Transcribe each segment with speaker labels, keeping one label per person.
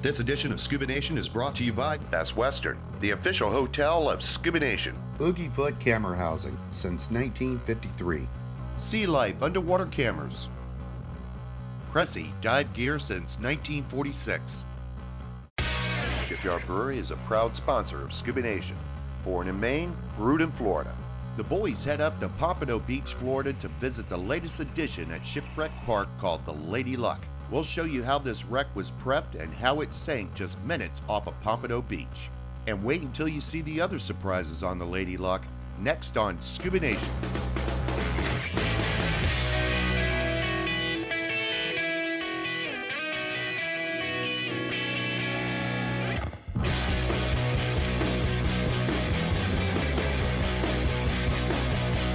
Speaker 1: This edition of Scuba Nation is brought to you by Best Western, the official hotel of Scuba Nation. Boogiefoot Camera Housing since 1953. Sea Life Underwater Cameras. Cressy Dive Gear since 1946. Shipyard Brewery is a proud sponsor of Scuba Nation. Born in Maine, brewed in Florida. The boys head up to Pompano Beach, Florida to visit the latest addition at Shipwreck Park called the Lady Luck. We'll show you how this wreck was prepped and how it sank just minutes off of Pompano Beach. And wait until you see the other surprises on the Lady Luck next on Scuba Nation.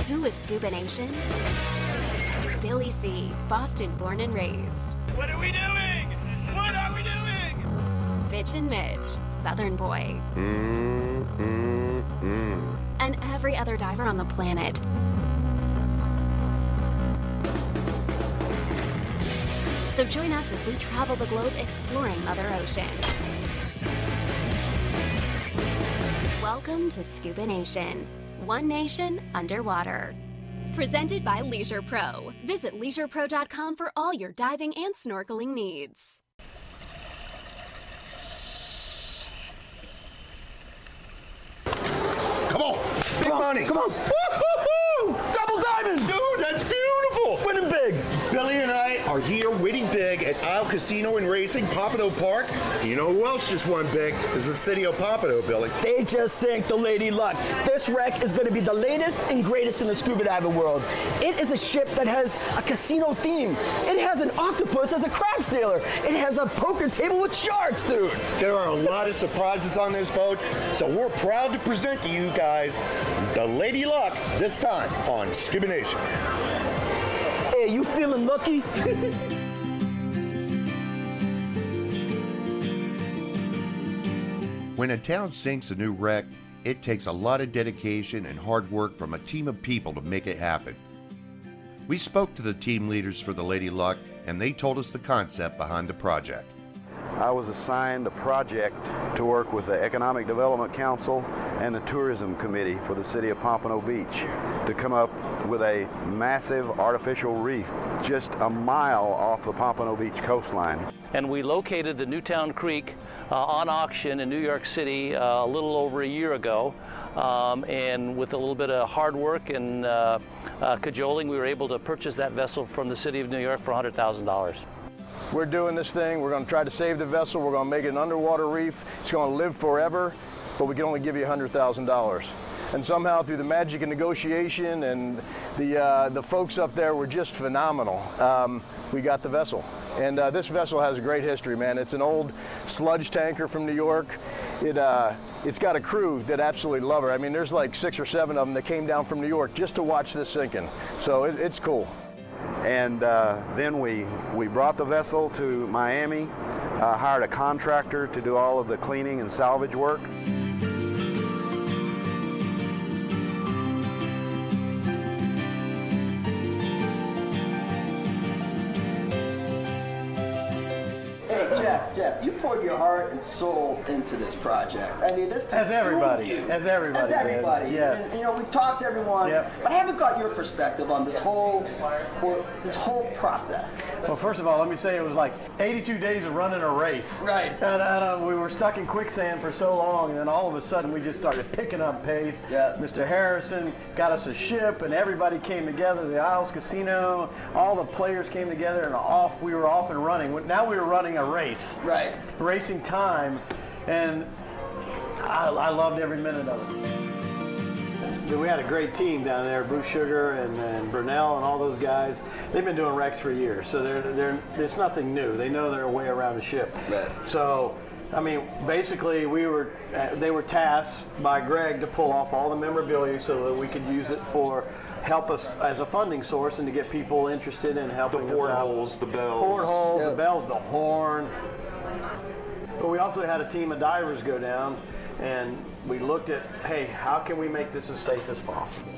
Speaker 2: Who is Scuba Nation? Billy C., Boston born and raised.
Speaker 3: What are we doing? What are we doing?
Speaker 2: Bitch and Mitch, Southern boy. And every other diver on the planet. So join us as we travel the globe exploring Mother Ocean. Welcome to Scuba Nation. One nation underwater. Presented by Leisure Pro. Visit leisurepro.com for all your diving and snorkeling needs.
Speaker 4: Come on! Big money! Come on! Woo-hoo-hoo! Double diamonds! Dude, that's beautiful! Winning big! Billy and I are here winning big at Isle Casino and Racing, Pompano Park. You know who else just won big? Is the city of Pompano, Billy.
Speaker 5: They just sank the Lady Luck. This wreck is going to be the latest and greatest in the scuba diving world. It is a ship that has a casino theme. It has an octopus as a crab stealer. It has a poker table with sharks, dude.
Speaker 4: There are a lot of surprises on this boat, so we're proud to present to you guys the Lady Luck, this time on Scuba Nation.
Speaker 5: Hey, you feeling lucky?
Speaker 1: When a town sinks a new wreck, it takes a lot of dedication and hard work from a team of people to make it happen. We spoke to the team leaders for the Lady Luck, and they told us the concept behind the project.
Speaker 6: I was assigned a project to work with the Economic Development Council and the Tourism Committee for the city of Pompano Beach to come up with a massive artificial reef just a mile off the Pompano Beach coastline.
Speaker 7: And we located the Newtown Creek on auction in New York City a little over a year ago. And with a little bit of hard work and cajoling, we were able to purchase that vessel from the city of New York for $100,000.
Speaker 8: We're doing this thing, we're going to try to save the vessel, we're going to make it an underwater reef, it's going to live forever, but we can only give you $100,000. And somehow through the magic of negotiation and the folks up there were just phenomenal, we got the vessel. And this vessel has a great history, man. It's an old sludge tanker from New York. It's got a crew that absolutely love her. I mean, there's like 6 or 7 of them that came down from New York just to watch this sinking. So it's cool.
Speaker 6: And then we brought the vessel to Miami, hired a contractor to do all of the cleaning and salvage work.
Speaker 5: Jeff, you poured your heart and soul into this project. I mean, this
Speaker 8: As everybody,
Speaker 5: you.
Speaker 8: as everybody,
Speaker 5: As everybody.
Speaker 8: Yes.
Speaker 5: And, you know, we've talked to everyone,
Speaker 8: Yep.
Speaker 5: but I haven't got your perspective on this whole process.
Speaker 8: Well, first of all, let me say it was like 82 days of running a race.
Speaker 5: Right.
Speaker 8: And we were stuck in quicksand for so long, and then all of a sudden we just started picking up pace.
Speaker 5: Yeah.
Speaker 8: Mr. Harrison got us a ship, and everybody came together. The Isles Casino, all the players came together, and we were off and running. Now we were running a race.
Speaker 5: Right.
Speaker 8: Racing time, and I loved every minute of it. We had a great team down there, Bruce Sugar and Brunel and all those guys. They've been doing wrecks for years, so it's nothing new. They know their way around a ship.
Speaker 5: Right.
Speaker 8: So, I mean, basically they were tasked by Greg to pull off all the memorabilia so that we could use it for help us as a funding source and to get people interested in helping us out.
Speaker 4: The portholes, the bells.
Speaker 8: Portholes,
Speaker 5: Yep.
Speaker 8: the bells, the horn. But we also had a team of divers go down, and we looked at, hey, how can we make this as safe as possible?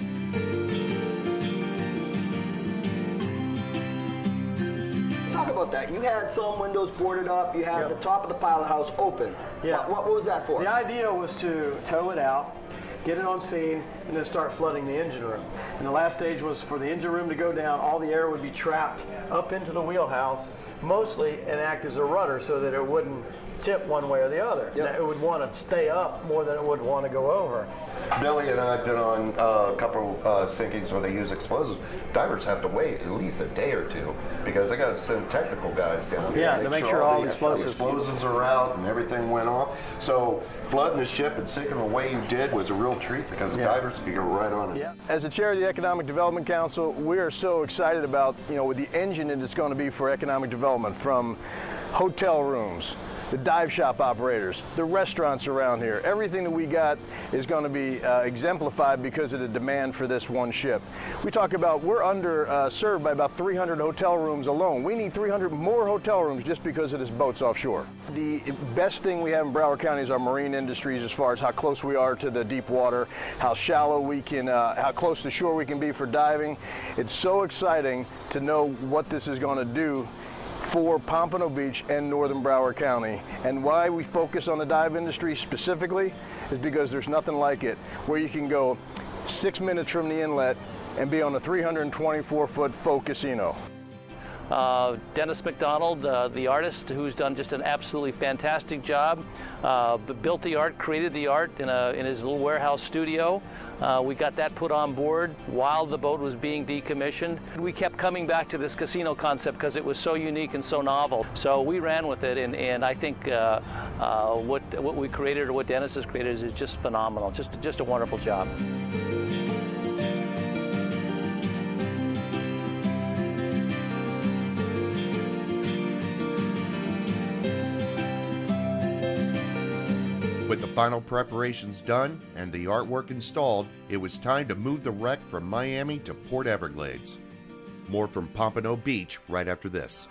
Speaker 5: talk about that. You had some windows boarded up. You had the top of the pilot house open.
Speaker 8: Yeah.
Speaker 5: What was that for?
Speaker 8: The idea was to tow it out, get it on scene, and then start flooding the engine room. And the last stage was for the engine room to go down. All the air would be trapped up into the wheelhouse, mostly, and act as a rudder so that it wouldn't tip one way or the other.
Speaker 5: Yep.
Speaker 8: It would want to stay up more than it would want to go over.
Speaker 1: Billy and I have been on a couple sinkings where they use explosives. Divers have to wait at least a day or two because they got to send technical guys down there.
Speaker 8: Yeah, to make sure all the
Speaker 1: explosives are out and everything went off. So flooding the ship and sinking the way you did was a real treat because the divers could go right on it.
Speaker 8: Yeah. As the chair of the Economic Development Council, we are so excited about, with the engine that it's going to be for economic development, from hotel rooms, the dive shop operators, the restaurants around here. Everything that we got is going to be exemplified because of the demand for this one ship. We talk about we're under served by about 300 hotel rooms alone. We need 300 more hotel rooms just because of this boat's offshore. The best thing we have in Broward County is our marine industries, as far as how close we are to the deep water, how shallow we can, how close to shore we can be for diving. It's so exciting to know what this is going to do for Pompano Beach and northern Broward County. And why we focus on the dive industry specifically is because there's nothing like it, where you can go 6 minutes from the inlet and be on a 324-foot faux casino.
Speaker 7: Dennis McDonald, the artist, who's done just an absolutely fantastic job, built the art, created the art in his little warehouse studio. We got that put on board while the boat was being decommissioned. We kept coming back to this casino concept because it was so unique and so novel. So we ran with it, and I think what we created, or what Dennis has created, is just phenomenal. Just a wonderful job.
Speaker 1: With the final preparations done and the artwork installed, it was time to move the wreck from Miami to Port Everglades. More from Pompano Beach right after this.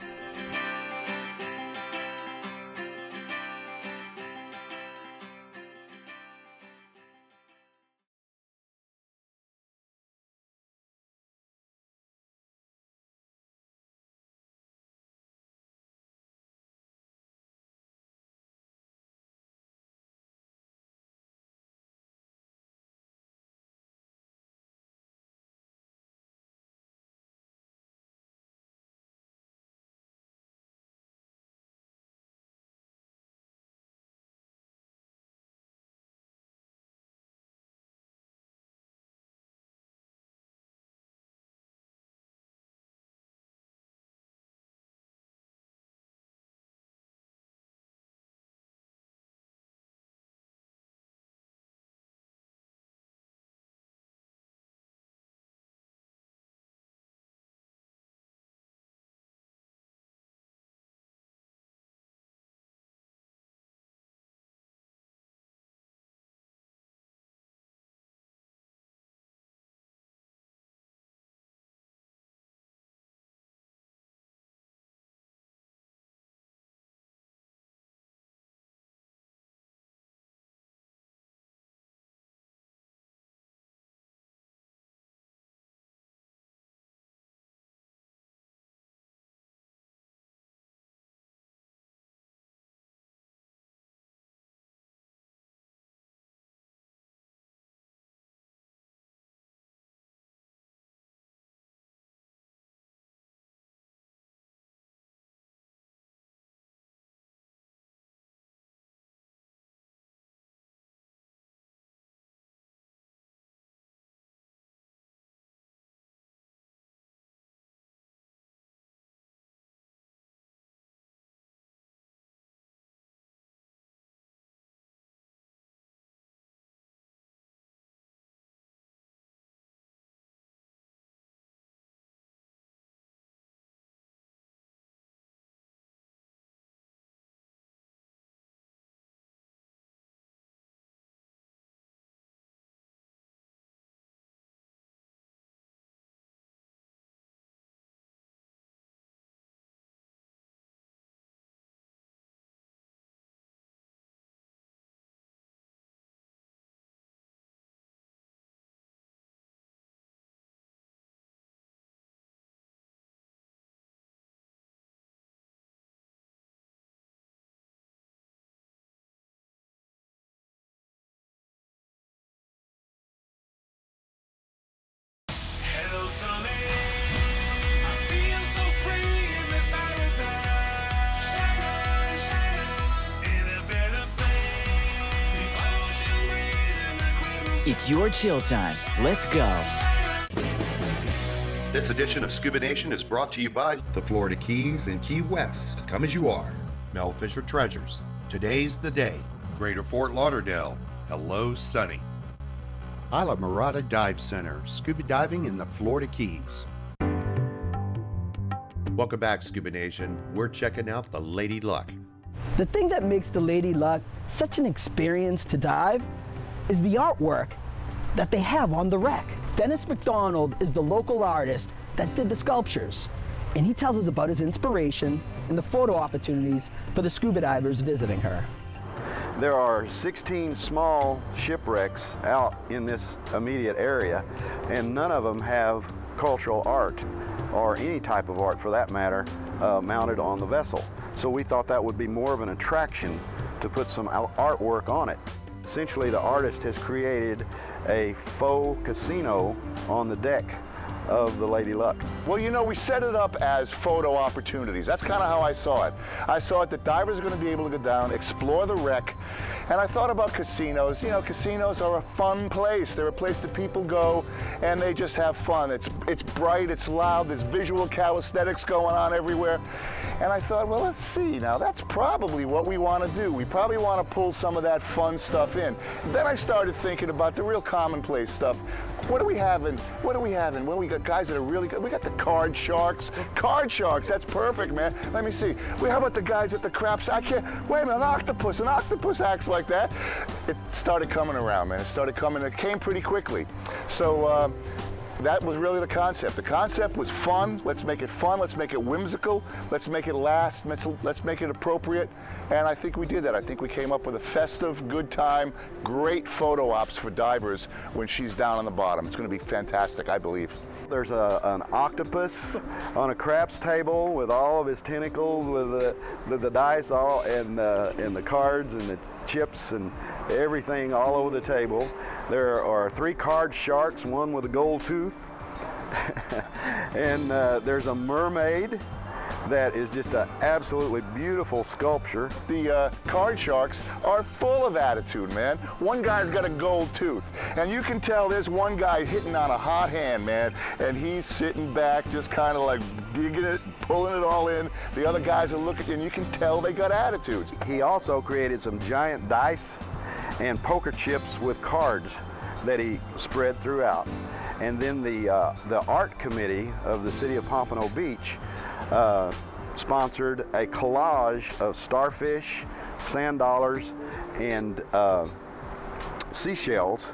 Speaker 9: It's your chill time. Let's go.
Speaker 1: This edition of Scuba Nation is brought to you by the Florida Keys and Key West. Come as you are. Mel Fisher Treasures. Today's the day. Greater Fort Lauderdale. Hello, Sunny. Isla Mirada Dive Center. Scuba diving in the Florida Keys. Welcome back, Scuba Nation. We're checking out the Lady Luck.
Speaker 5: The thing that makes the Lady Luck such an experience to dive is the artwork that they have on the wreck. Dennis McDonald is the local artist that did the sculptures, and he tells us about his inspiration and the photo opportunities for the scuba divers visiting her.
Speaker 6: There are 16 small shipwrecks out in this immediate area, and none of them have cultural art, or any type of art for that matter, mounted on the vessel. So we thought that would be more of an attraction to put some artwork on it. Essentially, the artist has created a faux casino on the deck of the Lady Luck.
Speaker 4: Well, you know, we set it up as photo opportunities. That's kind of how I saw it. I saw it that divers are going to be able to go down, explore the wreck, and I thought about casinos. You know, casinos are a fun place. They're a place that people go and they just have fun. It's bright, it's loud, there's visual calisthenics going on everywhere. And I thought, well, let's see now, that's probably what we want to do. We probably want to pull some of that fun stuff in. Then I started thinking about the real commonplace stuff. What are we having? Well, we got guys that are really good. We got the card sharks. Card sharks, that's perfect, man. Let me see. How about the guys at the craps? I can't, wait a minute, an octopus acts like that. It started coming around, man. It came pretty quickly. So that was really the concept. The concept was fun. Let's make it fun. Let's make it whimsical. Let's make it last. Let's make it appropriate. And I think we did that. I think we came up with a festive, good time, great photo ops for divers when she's down on the bottom. It's going to be fantastic, I believe.
Speaker 6: There's an octopus on a craps table with all of his tentacles, with the dice all, and the cards and the chips and everything all over the table. There are 3 card sharks, one with a gold tooth, and there's a mermaid that is just an absolutely beautiful sculpture.
Speaker 4: The card sharks are full of attitude, man. One guy's got a gold tooth, and you can tell there's one guy hitting on a hot hand, man, and he's sitting back just kind of like digging it, pulling it all in. The other guys are looking, and you can tell they got attitudes.
Speaker 6: He also created some giant dice and poker chips with cards that he spread throughout. And then the art committee of the city of Pompano Beach sponsored a collage of starfish, sand dollars, and seashells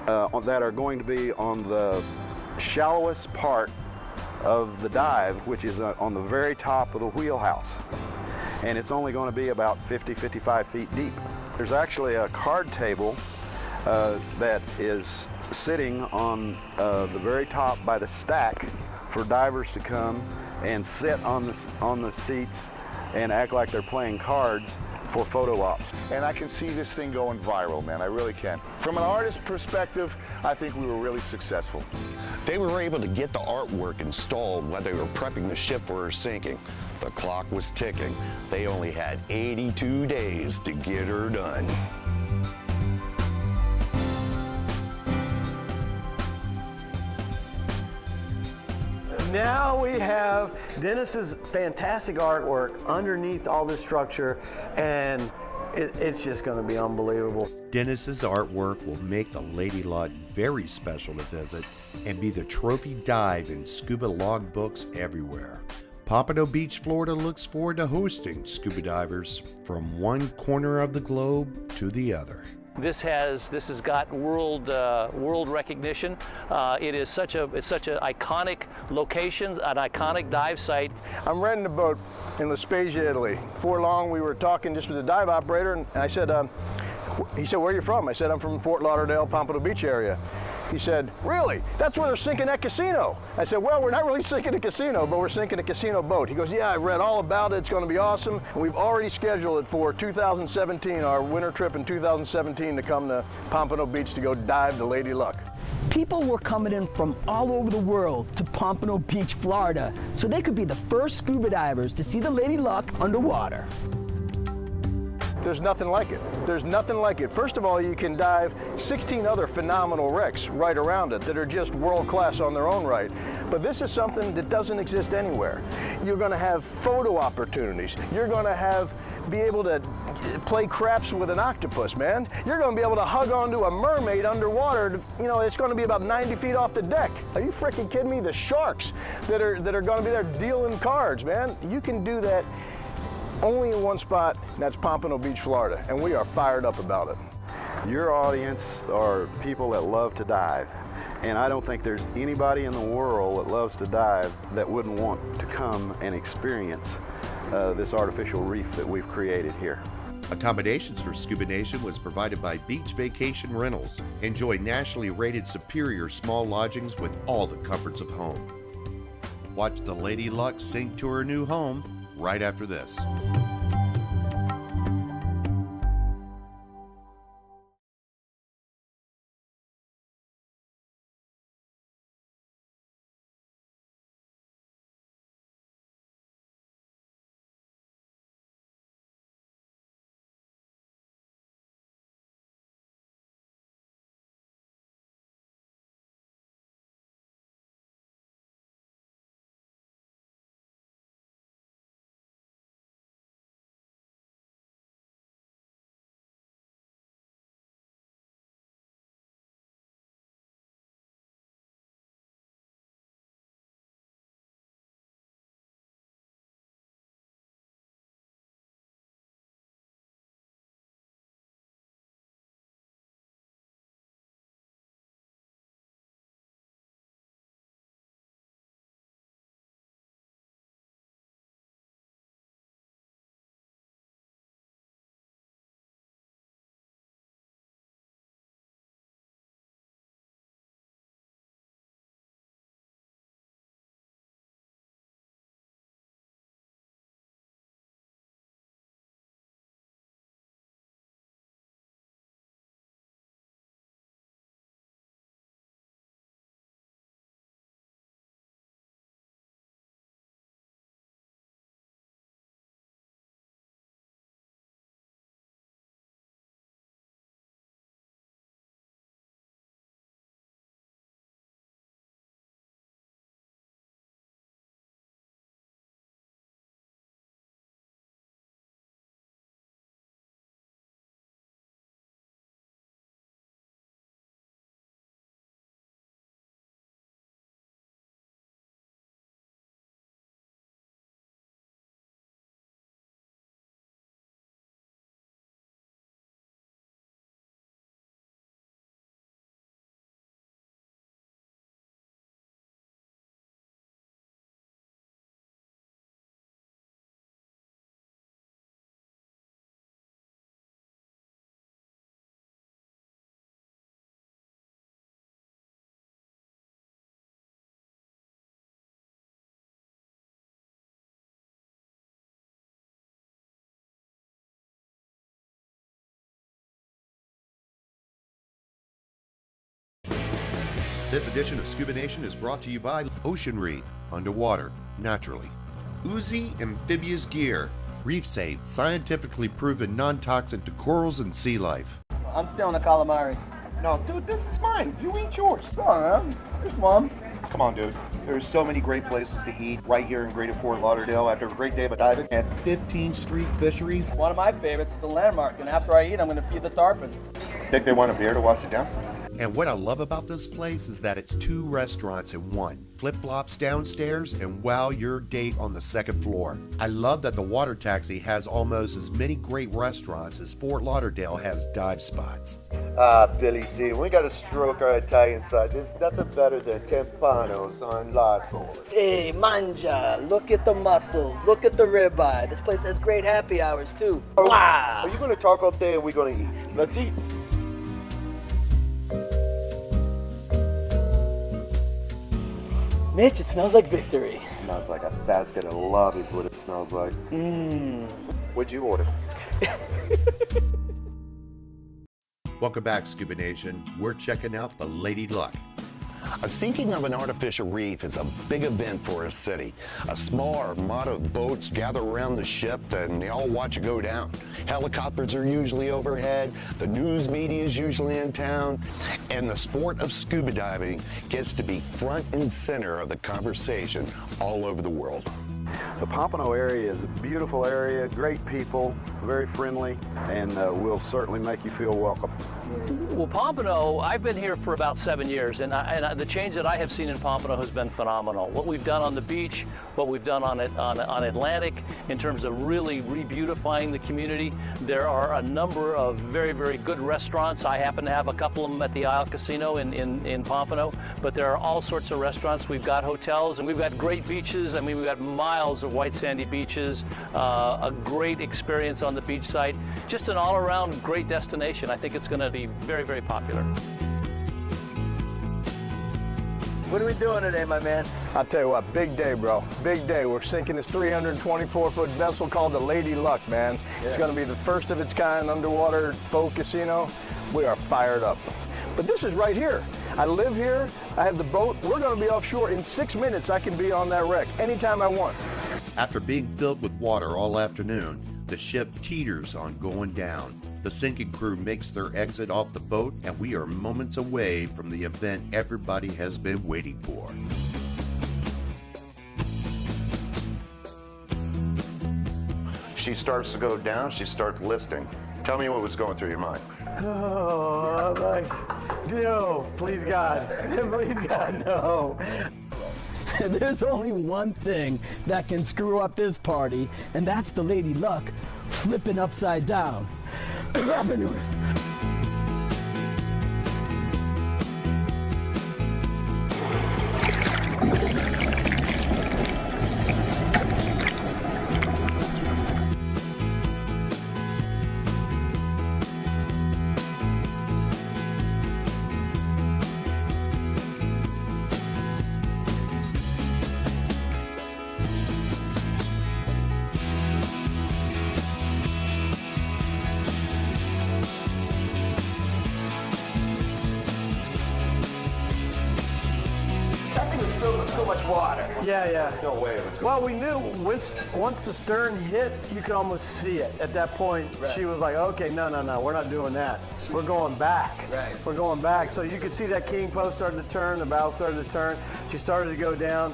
Speaker 6: that are going to be on the shallowest part of the dive, which is on the very top of the wheelhouse. And it's only going to be about 50-55 feet deep. There's actually a card table that is sitting on the very top by the stack for divers to come and sit on the seats and act like they're playing cards for photo ops.
Speaker 4: And I can see this thing going viral, man. I really can. From an artist perspective, I think we were really successful.
Speaker 1: They were able to get the artwork installed while they were prepping the ship for her sinking. The clock was ticking. They only had 82 days to get her done.
Speaker 10: Now we have Dennis's fantastic artwork underneath all this structure, and it's just going to be unbelievable.
Speaker 1: Dennis's artwork will make the Lady Luck very special to visit and be the trophy dive in scuba log books everywhere. Pompano Beach, Florida looks forward to hosting scuba divers from one corner of the globe to the other.
Speaker 7: This has got world recognition. It's such an iconic location, an iconic dive site.
Speaker 8: I'm renting a boat in La Spezia, Italy. Before long, we were talking just with the dive operator, and I said, he said, "Where are you from?" I said, "I'm from Fort Lauderdale, Pompano Beach area." He said, "Really? That's where they're sinking that casino." I said, "Well, we're not really sinking a casino, but we're sinking a casino boat." He goes, "Yeah, I've read all about it. It's going to be awesome. And we've already scheduled it for 2017, our winter trip in 2017, to come to Pompano Beach to go dive the Lady Luck."
Speaker 5: People were coming in from all over the world to Pompano Beach, Florida, so they could be the first scuba divers to see the Lady Luck underwater.
Speaker 8: There's nothing like it. There's nothing like it. First of all, you can dive 16 other phenomenal wrecks right around it that are just world class on their own right. But this is something that doesn't exist anywhere. You're going to have photo opportunities. You're going to be able to play craps with an octopus, man. You're going to be able to hug onto a mermaid underwater. It's going to be about 90 feet off the deck. Are you freaking kidding me? The sharks that are going to be there dealing cards, man. You can do that only in one spot, and that's Pompano Beach, Florida, and we are fired up about it.
Speaker 6: Your audience are people that love to dive, and I don't think there's anybody in the world that loves to dive that wouldn't want to come and experience this artificial reef that we've created here.
Speaker 1: Accommodations for ScubaNation was provided by Beach Vacation Rentals. Enjoy nationally rated superior small lodgings with all the comforts of home. Watch the Lady Luck sink to her new home right after this. This edition of ScubaNation is brought to you by Ocean Reef, underwater, naturally. Uzi Amphibious Gear, reef safe, scientifically proven non-toxic to corals and sea life.
Speaker 5: I'm still on the calamari.
Speaker 4: No, dude, this is mine. You eat yours.
Speaker 5: Come on, man. Just one.
Speaker 4: Come on, dude. There's so many great places to eat right here in Greater Fort Lauderdale after a great day of diving at 15th Street Fisheries.
Speaker 5: One of my favorites is the Landmark, and after I eat, I'm going to feed the tarpon.
Speaker 4: Think they want a beer to wash it down?
Speaker 1: And what I love about this place is that it's 2 restaurants in one. Flip-flops downstairs and wow your date on the 2nd floor. I love that the water taxi has almost as many great restaurants as Fort Lauderdale has dive spots.
Speaker 11: Billy C, we got to stroke our Italian side. There's nothing better than tempanos on Las Olas.
Speaker 5: Hey, manja, look at the mussels, look at the ribeye. This place has great happy hours too. Wow!
Speaker 11: Are you going to talk all day or are we going to eat?
Speaker 5: Let's eat. Mitch, it smells like victory.
Speaker 11: It smells like a basket of love is what it smells like. What'd you order?
Speaker 1: Welcome back, Scuba Nation. We're checking out the Lady Luck. A sinking of an artificial reef is a big event for a city. A small armada of boats gather around the ship and they all watch it go down. Helicopters are usually overhead, the news media is usually in town, and the sport of scuba diving gets to be front and center of the conversation all over the world.
Speaker 6: The Pompano area is a beautiful area, great people, very friendly, and will certainly make you feel welcome.
Speaker 7: Well, Pompano, I've been here for about 7 years, and the change that I have seen in Pompano has been phenomenal. What we've done on the beach, what we've done on Atlantic, in terms of really re-beautifying the community. There are a number of very, very good restaurants. I happen to have a couple of them at the Isle Casino in Pompano, but there are all sorts of restaurants. We've got hotels, and we've got great beaches. I mean, we've got miles of white sandy beaches, a great experience on the beach site, just an all-around great destination. I think it's going to be very, very popular.
Speaker 10: What are we doing today, my man?
Speaker 8: I'll tell you what, big day, bro. Big day. We're sinking this 324-foot vessel called the Lady Luck, man. Yeah. It's going to be the first of its kind underwater faux casino. We are fired up. But this is right here. I live here. I have the boat. We're going to be offshore. In 6 minutes, I can be on that wreck anytime I want.
Speaker 1: After being filled with water all afternoon, the ship teeters on going down. The sinking crew makes their exit off the boat, and we are moments away from the event everybody has been waiting for. She starts to go down, she starts listing. Tell me what was going through your mind.
Speaker 10: Oh, I'm like, no, please God, please God, no.
Speaker 5: There's only one thing that can screw up this party, and that's the Lady Luck flipping upside down.
Speaker 10: So much water. Yeah.
Speaker 1: There's no way it was going.
Speaker 10: Well, we knew once the stern hit, you could almost see it. At that point, She was like, okay, no, we're not doing that. We're going back. Right. We're going back. So you could see that king post started to turn, the bow started to turn. She started to go down.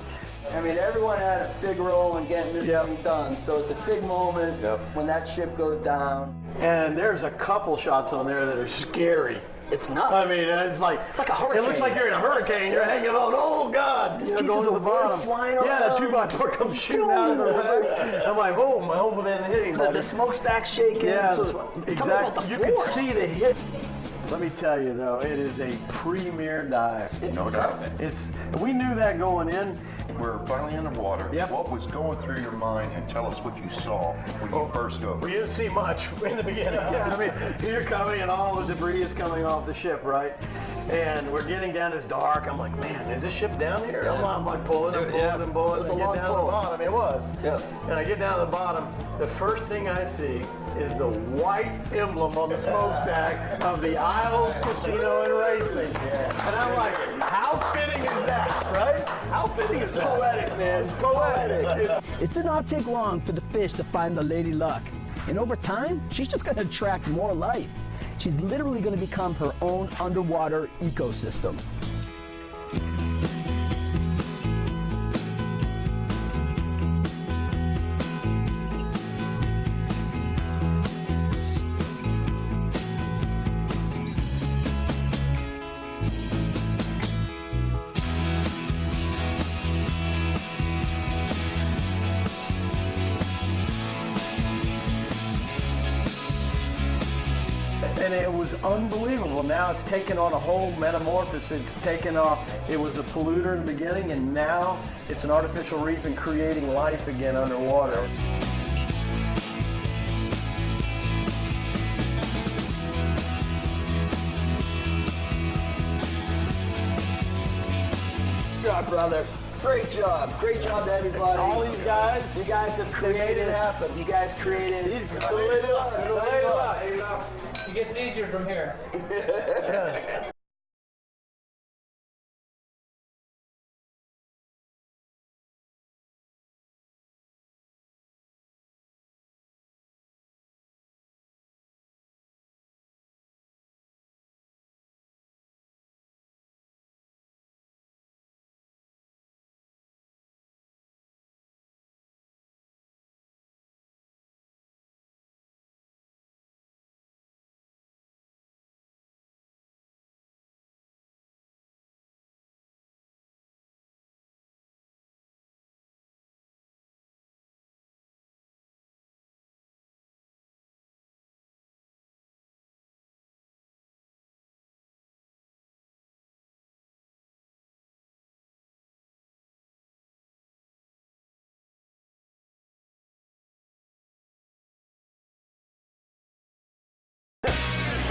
Speaker 5: I mean, everyone had a big role in getting this thing done, so it's a big moment when that ship goes down.
Speaker 10: And there's a couple shots on there that are scary.
Speaker 5: It's nuts.
Speaker 10: I mean, it's like
Speaker 5: a hurricane.
Speaker 10: It looks like you're in a hurricane. You're hanging on. Oh God!
Speaker 5: There's pieces of wood flying around.
Speaker 10: Yeah, the 2x4 comes shooting out of the wreck. I'm like, oh, my hope it didn't hit anybody.
Speaker 5: The smokestack shaking.
Speaker 10: Yeah,
Speaker 5: so
Speaker 10: exactly. You can see the hit. Let me tell you though, it is a premier dive.
Speaker 1: No doubt.
Speaker 10: We knew that going in.
Speaker 1: We're finally underwater.
Speaker 10: Yep.
Speaker 1: What was going through your mind, and tell us what you saw when you first dove?
Speaker 10: We didn't see much in the beginning. I mean, you're coming and all the debris is coming off the ship, right? And we're getting down, it's dark. I'm like, man, is this ship down here? I'm like pulling and pulling and pulling.
Speaker 5: It was a
Speaker 10: long
Speaker 5: long
Speaker 10: down
Speaker 5: pull.
Speaker 10: to the bottom. It was.
Speaker 5: Yeah.
Speaker 10: And I get down to the bottom. The first thing I see is the white emblem on the smokestack of the Isles Casino and Racing. And I'm like, how fitting is that, right? How fitting is that? Poetic, man. It's poetic.
Speaker 5: It did not take long for the fish to find the Lady Luck. And over time, she's just going to attract more life. She's literally going to become her own underwater ecosystem.
Speaker 10: And it was unbelievable. Now it's taken on a whole metamorphosis. It's taken off, it was a polluter in the beginning, and now it's an artificial reef and creating life again underwater.
Speaker 5: Good job, brother. Great job. Great job to everybody.
Speaker 10: All these guys,
Speaker 5: you guys have created
Speaker 10: made it happen.
Speaker 5: You guys created.
Speaker 10: It's a lady luck.
Speaker 3: It gets easier from here.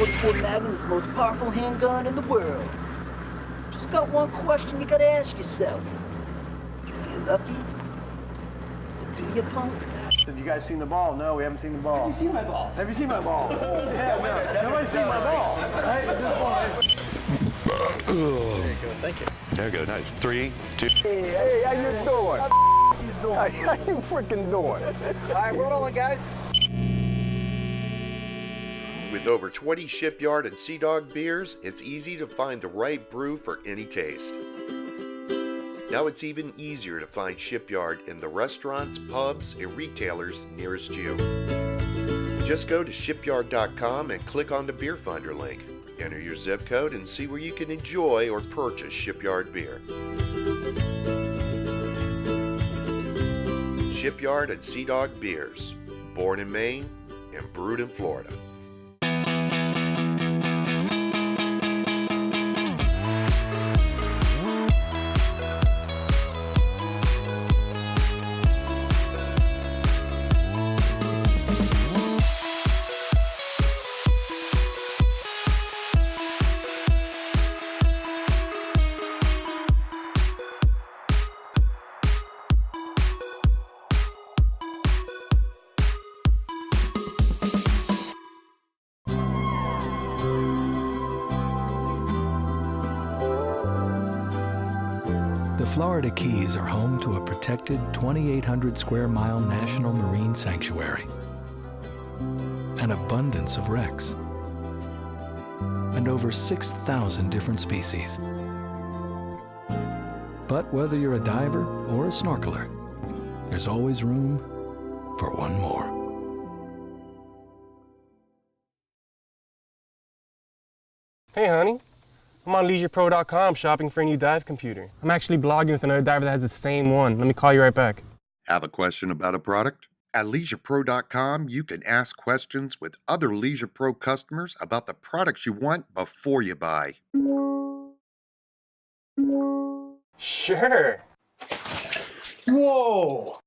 Speaker 5: .44 Magnum is the most powerful handgun in the world. Just got one question you gotta ask yourself. Do you feel lucky? Or do you, punk?
Speaker 8: Have you guys seen the ball? No, we haven't seen the ball.
Speaker 5: Have you seen my balls?
Speaker 8: Have you seen my ball? Yeah, no. Nobody's seen my ball. Right? At this point.
Speaker 1: There you go. Thank you. There you go. Nice. 3, 2.
Speaker 8: Hey, how you doing? How you freaking doing?
Speaker 10: All right, we're rolling, guys.
Speaker 1: With over 20 Shipyard and Sea Dog beers, it's easy to find the right brew for any taste. Now it's even easier to find Shipyard in the restaurants, pubs, and retailers nearest you. Just go to shipyard.com and click on the Beer Finder link. Enter your zip code and see where you can enjoy or purchase Shipyard beer. Shipyard and Sea Dog beers, born in Maine and brewed in Florida.
Speaker 12: The Florida Keys are home to a protected 2,800 square mile national marine sanctuary, an abundance of wrecks, and over 6,000 different species. But whether you're a diver or a snorkeler, there's always room for one more.
Speaker 13: Hey, honey. I'm on LeisurePro.com shopping for a new dive computer. I'm actually blogging with another diver that has the same one. Let me call you right back.
Speaker 1: Have a question about a product? At LeisurePro.com, you can ask questions with other Leisure Pro customers about the products you want before you buy.
Speaker 13: Sure.
Speaker 10: Whoa!